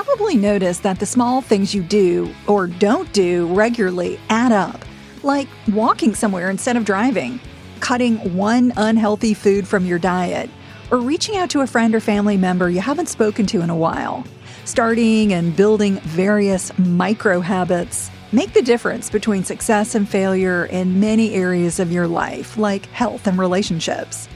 probably noticed that the small things you do or don't do regularly add up, like walking somewhere instead of driving, cutting one unhealthy food from your diet, or reaching out to a friend or family member you haven't spoken to in a while. Starting and building various micro habits make the difference between success and failure in many areas of your life, like health and relationships.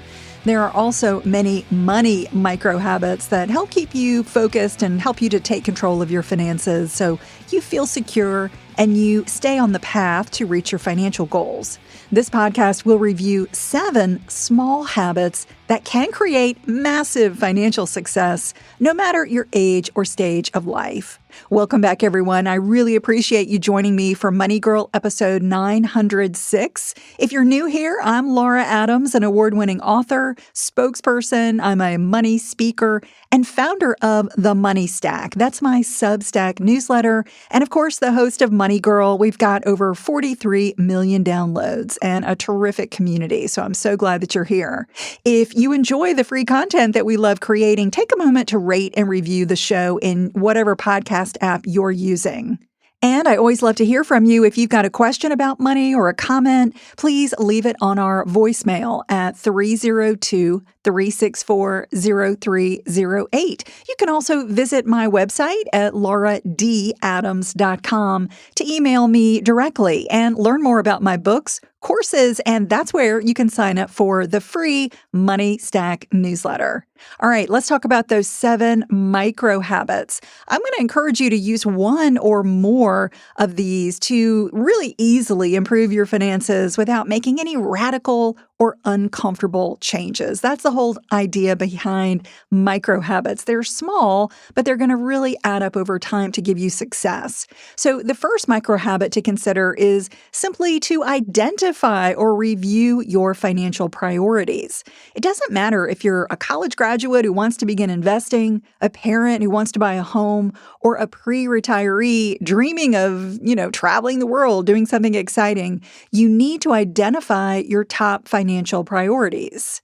There are also many money micro habits that help keep you focused and help you to take control of your finances so you feel secure and you stay on the path to reach your financial goals. This podcast will review 7 small habits that can create massive financial success no matter your age or stage of life. Welcome back, everyone. I really appreciate you joining me for Money Girl episode 906. If you're new here, I'm Laura Adams, an award-winning author, spokesperson. I'm a money speaker and founder of The Money Stack. That's my Substack newsletter. And of course, the host of Money Girl. We've got over 43 million downloads and a terrific community. So I'm so glad that you're here. If you enjoy the free content that we love creating, take a moment to rate and review the show in whatever podcast app you're using. And I always love to hear from you. If you've got a question about money or a comment, please leave it on our voicemail at 302-364-0308. You can also visit my website at lauradadams.com to email me directly and learn more about my books, courses, and that's where you can sign up for the free Money Stack newsletter. All right, let's talk about those 7 micro habits. I'm going to encourage you to use one or more of these to really easily improve your finances without making any radical or uncomfortable changes. That's the whole idea behind micro habits. They're small, but they're going to really add up over time to give you success. So the first micro habit to consider is simply to identify or review your financial priorities. It doesn't matter if you're a college graduate who wants to begin investing, a parent who wants to buy a home, or a pre-retiree dreaming of, traveling the world, doing something exciting. You need to identify your top financial priorities.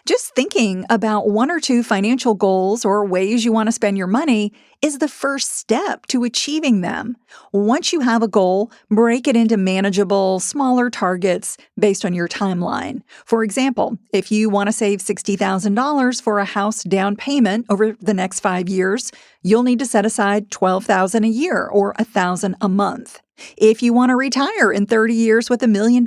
Just thinking about 1 or 2 financial goals or ways you want to spend your money is the first step to achieving them. Once you have a goal, break it into manageable, smaller targets based on your timeline. For example, if you want to save $60,000 for a house down payment over the next 5 years, you'll need to set aside $12,000 a year or $1,000 a month. If you want to retire in 30 years with $1 million,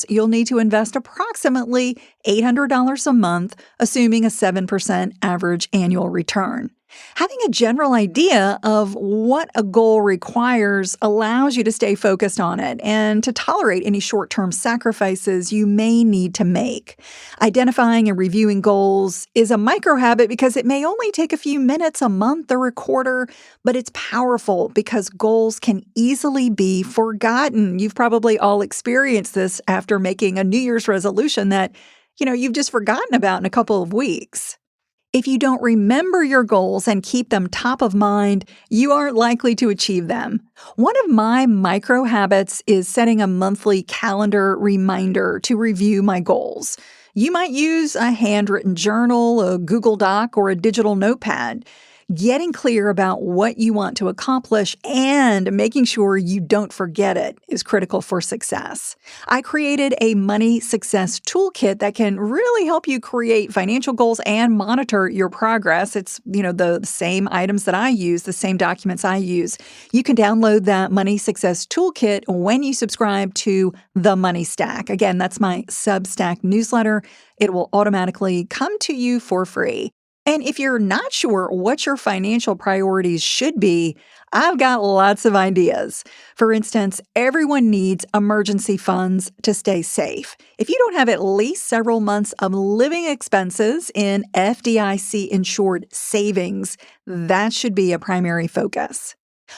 you'll need to invest approximately $800 a month, assuming a 7% average annual return. Having a general idea of what a goal requires allows you to stay focused on it and to tolerate any short-term sacrifices you may need to make. Identifying and reviewing goals is a micro habit because it may only take a few minutes, a month, or a quarter, but it's powerful because goals can easily be forgotten. You've probably all experienced this after making a New Year's resolution that, you've just forgotten about in a couple of weeks. If you don't remember your goals and keep them top of mind, you aren't likely to achieve them. One of my micro habits is setting a monthly calendar reminder to review my goals. You might use a handwritten journal, a Google Doc, or a digital notepad. Getting clear about what you want to accomplish and making sure you don't forget it is critical for success. I created a money success toolkit that can really help you create financial goals and monitor your progress. It's, the same items that I use, the same documents I use. You can download that money success toolkit when you subscribe to The Money Stack. Again, that's my Substack newsletter. It will automatically come to you for free. And if you're not sure what your financial priorities should be, I've got lots of ideas. For instance, everyone needs emergency funds to stay safe. If you don't have at least several months of living expenses in FDIC-insured savings, that should be a primary focus.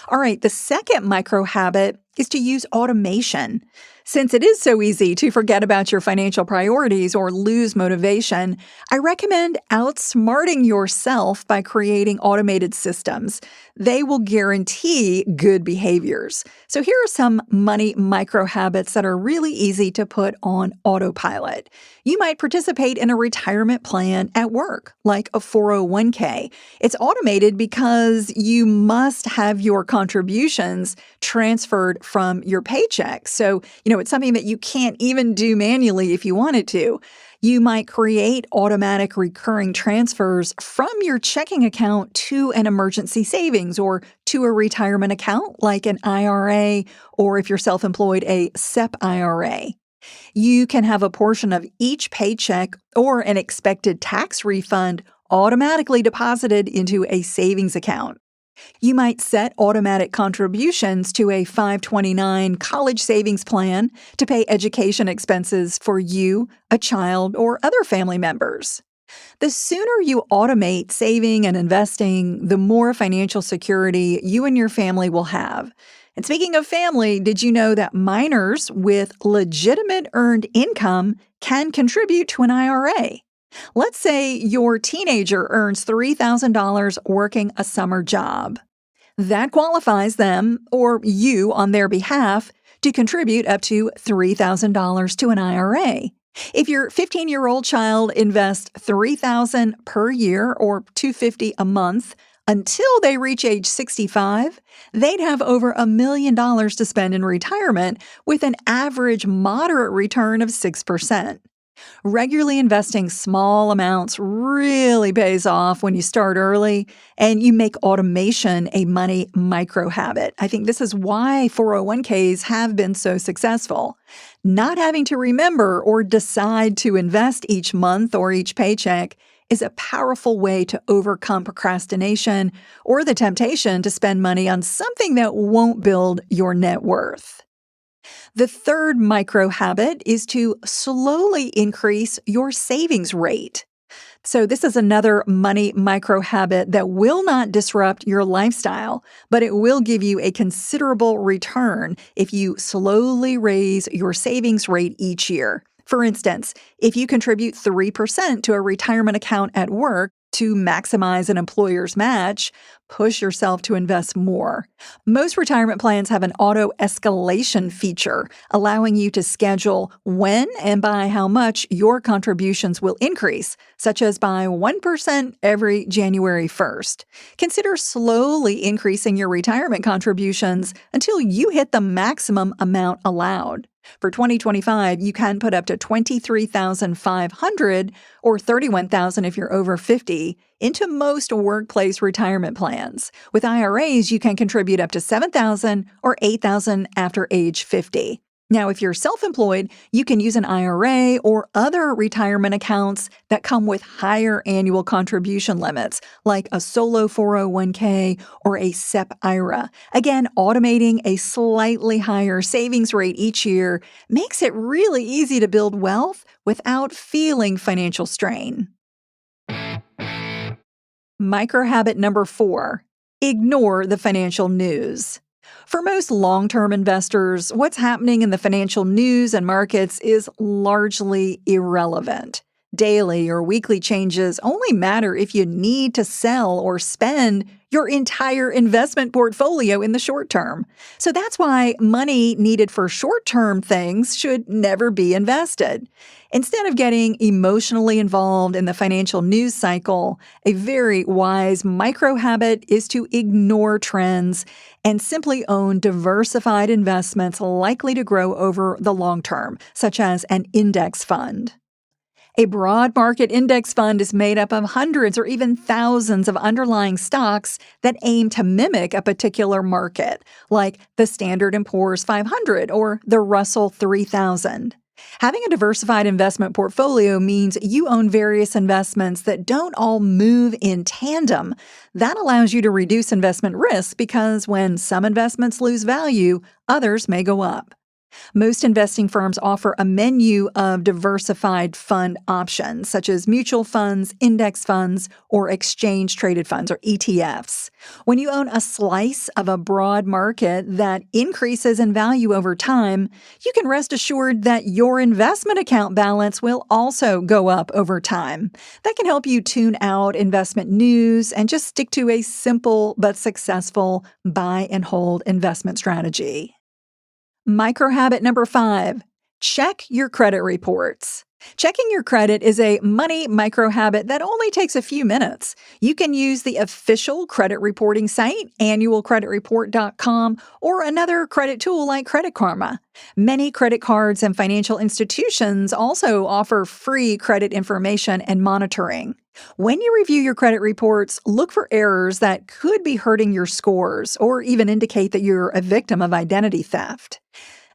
All right, the second micro habit is to use automation. Since it is so easy to forget about your financial priorities or lose motivation, I recommend outsmarting yourself by creating automated systems. They will guarantee good behaviors. So here are some money micro habits that are really easy to put on autopilot. You might participate in a retirement plan at work, like a 401k. It's automated because you must have your contributions transferred from your paycheck. So, it's something that you can't even do manually if you wanted to. You might create automatic recurring transfers from your checking account to an emergency savings or to a retirement account like an IRA, or if you're self-employed, a SEP IRA. You can have a portion of each paycheck or an expected tax refund automatically deposited into a savings account. You might set automatic contributions to a 529 college savings plan to pay education expenses for you, a child, or other family members. The sooner you automate saving and investing, the more financial security you and your family will have. And speaking of family, did you know that minors with legitimate earned income can contribute to an IRA? Let's say your teenager earns $3,000 working a summer job. That qualifies them, or you on their behalf, to contribute up to $3,000 to an IRA. If your 15-year-old child invests $3,000 per year or $250 a month until they reach age 65, they'd have over $1 million to spend in retirement with an average moderate return of 6%. Regularly investing small amounts really pays off when you start early and you make automation a money micro habit. I think this is why 401ks have been so successful. Not having to remember or decide to invest each month or each paycheck is a powerful way to overcome procrastination or the temptation to spend money on something that won't build your net worth. The third micro habit is to slowly increase your savings rate. So this is another money micro habit that will not disrupt your lifestyle, but it will give you a considerable return if you slowly raise your savings rate each year. For instance, if you contribute 3% to a retirement account at work to maximize an employer's match, push yourself to invest more. Most retirement plans have an auto escalation feature, allowing you to schedule when and by how much your contributions will increase, such as by 1% every January 1st. Consider slowly increasing your retirement contributions until you hit the maximum amount allowed. For 2025, you can put up to $23,500 or $31,000 if you're over 50 into most workplace retirement plans. With IRAs, you can contribute up to $7,000 or $8,000 after age 50. Now, if you're self-employed, you can use an IRA or other retirement accounts that come with higher annual contribution limits, like a solo 401k or a SEP IRA. Again, automating a slightly higher savings rate each year makes it really easy to build wealth without feeling financial strain. Micro habit number 4, ignore the financial news. For most long-term investors, what's happening in the financial news and markets is largely irrelevant. Daily or weekly changes only matter if you need to sell or spend your entire investment portfolio in the short term. So that's why money needed for short-term things should never be invested. Instead of getting emotionally involved in the financial news cycle, a very wise micro habit is to ignore trends and simply own diversified investments likely to grow over the long term, such as an index fund. A broad market index fund is made up of hundreds or even thousands of underlying stocks that aim to mimic a particular market, like the Standard & Poor's 500 or the Russell 3000. Having a diversified investment portfolio means you own various investments that don't all move in tandem. That allows you to reduce investment risk because when some investments lose value, others may go up. Most investing firms offer a menu of diversified fund options, such as mutual funds, index funds, or exchange-traded funds, or ETFs. When you own a slice of a broad market that increases in value over time, you can rest assured that your investment account balance will also go up over time. That can help you tune out investment news and just stick to a simple but successful buy and hold investment strategy. Micro habit number 5, check your credit reports. Checking your credit is a money micro habit that only takes a few minutes. You can use the official credit reporting site, annualcreditreport.com, or another credit tool like Credit Karma. Many credit cards and financial institutions also offer free credit information and monitoring. When you review your credit reports, look for errors that could be hurting your scores or even indicate that you're a victim of identity theft.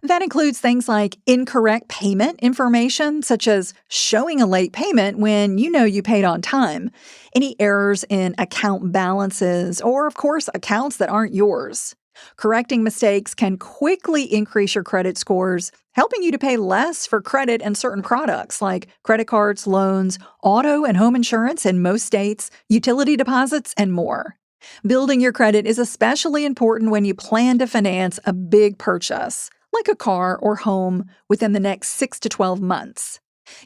That includes things like incorrect payment information, such as showing a late payment when you know you paid on time, any errors in account balances, or, of course, accounts that aren't yours. Correcting mistakes can quickly increase your credit scores, helping you to pay less for credit and certain products like credit cards, loans, auto and home insurance in most states, utility deposits, and more. Building your credit is especially important when you plan to finance a big purchase, like a car or home, within the next 6 to 12 months.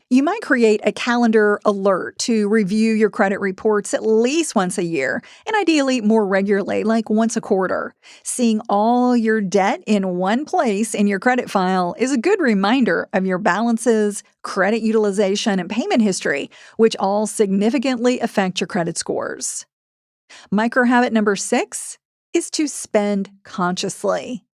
You might create a calendar alert to review your credit reports at least once a year, and ideally more regularly, like once a quarter. Seeing all your debt in one place in your credit file is a good reminder of your balances, credit utilization, and payment history, which all significantly affect your credit scores. Micro habit number 6 is to spend consciously.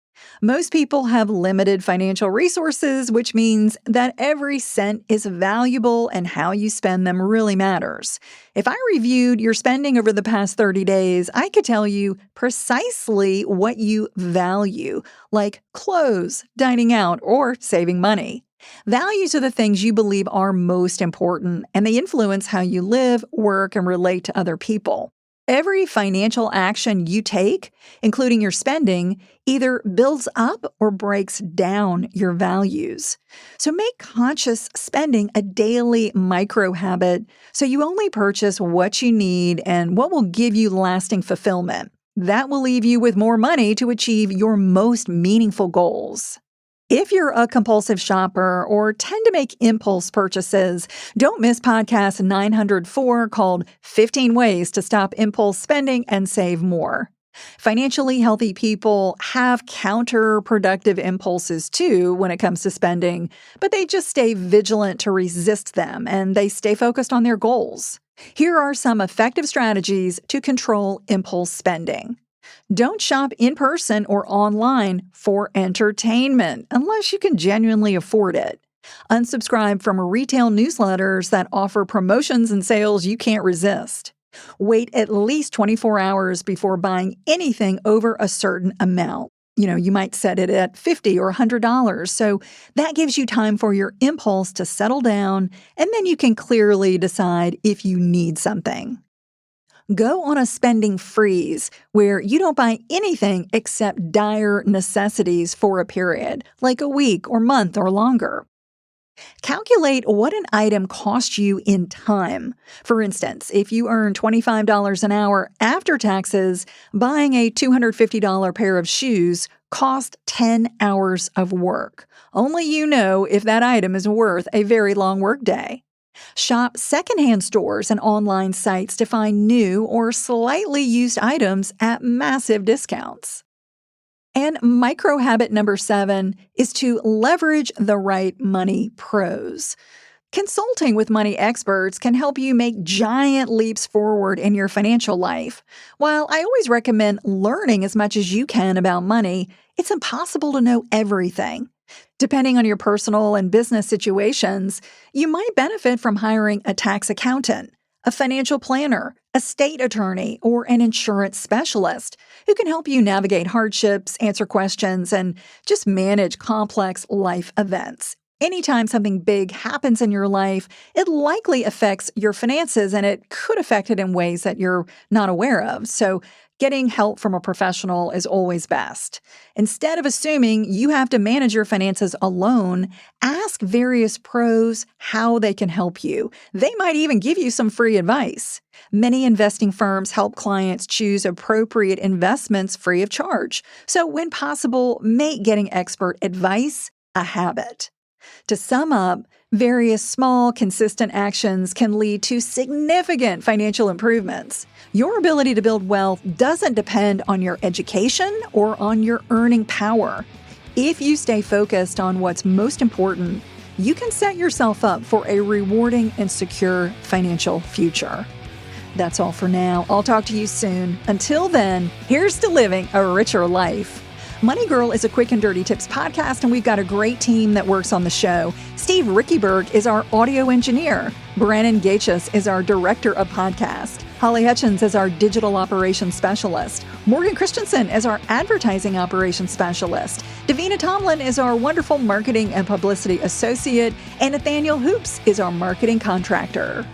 Most people have limited financial resources, which means that every cent is valuable and how you spend them really matters. If I reviewed your spending over the past 30 days, I could tell you precisely what you value, like clothes, dining out, or saving money. Values are the things you believe are most important, and they influence how you live, work, and relate to other people. Every financial action you take, including your spending, either builds up or breaks down your values. So make conscious spending a daily micro habit so you only purchase what you need and what will give you lasting fulfillment. That will leave you with more money to achieve your most meaningful goals. If you're a compulsive shopper or tend to make impulse purchases, don't miss podcast 904 called 15 Ways to Stop Impulse Spending and Save More. Financially healthy people have counterproductive impulses too when it comes to spending, but they just stay vigilant to resist them and they stay focused on their goals. Here are some effective strategies to control impulse spending. Don't shop in person or online for entertainment unless you can genuinely afford it. Unsubscribe from retail newsletters that offer promotions and sales you can't resist. Wait at least 24 hours before buying anything over a certain amount. You might set it at $50 or $100, so that gives you time for your impulse to settle down, and then you can clearly decide if you need something. Go on a spending freeze where you don't buy anything except dire necessities for a period, like a week or month or longer. Calculate what an item costs you in time. For instance, if you earn $25 an hour after taxes, buying a $250 pair of shoes cost 10 hours of work. Only you know if that item is worth a very long workday. Shop secondhand stores and online sites to find new or slightly used items at massive discounts. And micro habit number 7 is to leverage the right money pros. Consulting with money experts can help you make giant leaps forward in your financial life. While I always recommend learning as much as you can about money, it's impossible to know everything. Depending on your personal and business situations, you might benefit from hiring a tax accountant, a financial planner, a state attorney, or an insurance specialist who can help you navigate hardships, answer questions, and just manage complex life events. Anytime something big happens in your life, it likely affects your finances and it could affect it in ways that you're not aware of. So, getting help from a professional is always best. Instead of assuming you have to manage your finances alone, ask various pros how they can help you. They might even give you some free advice. Many investing firms help clients choose appropriate investments free of charge. So, when possible, make getting expert advice a habit. To sum up, various small, consistent actions can lead to significant financial improvements. Your ability to build wealth doesn't depend on your education or on your earning power. If you stay focused on what's most important, you can set yourself up for a rewarding and secure financial future. That's all for now. I'll talk to you soon. Until then, here's to living a richer life. Money Girl is a quick and dirty tips podcast, and we've got a great team that works on the show. Steve Rickyberg is our audio engineer. Brandon Gachus is our director of podcast. Holly Hutchins is our digital operations specialist. Morgan Christensen is our advertising operations specialist. Davina Tomlin is our wonderful marketing and publicity associate. And Nathaniel Hoops is our marketing contractor.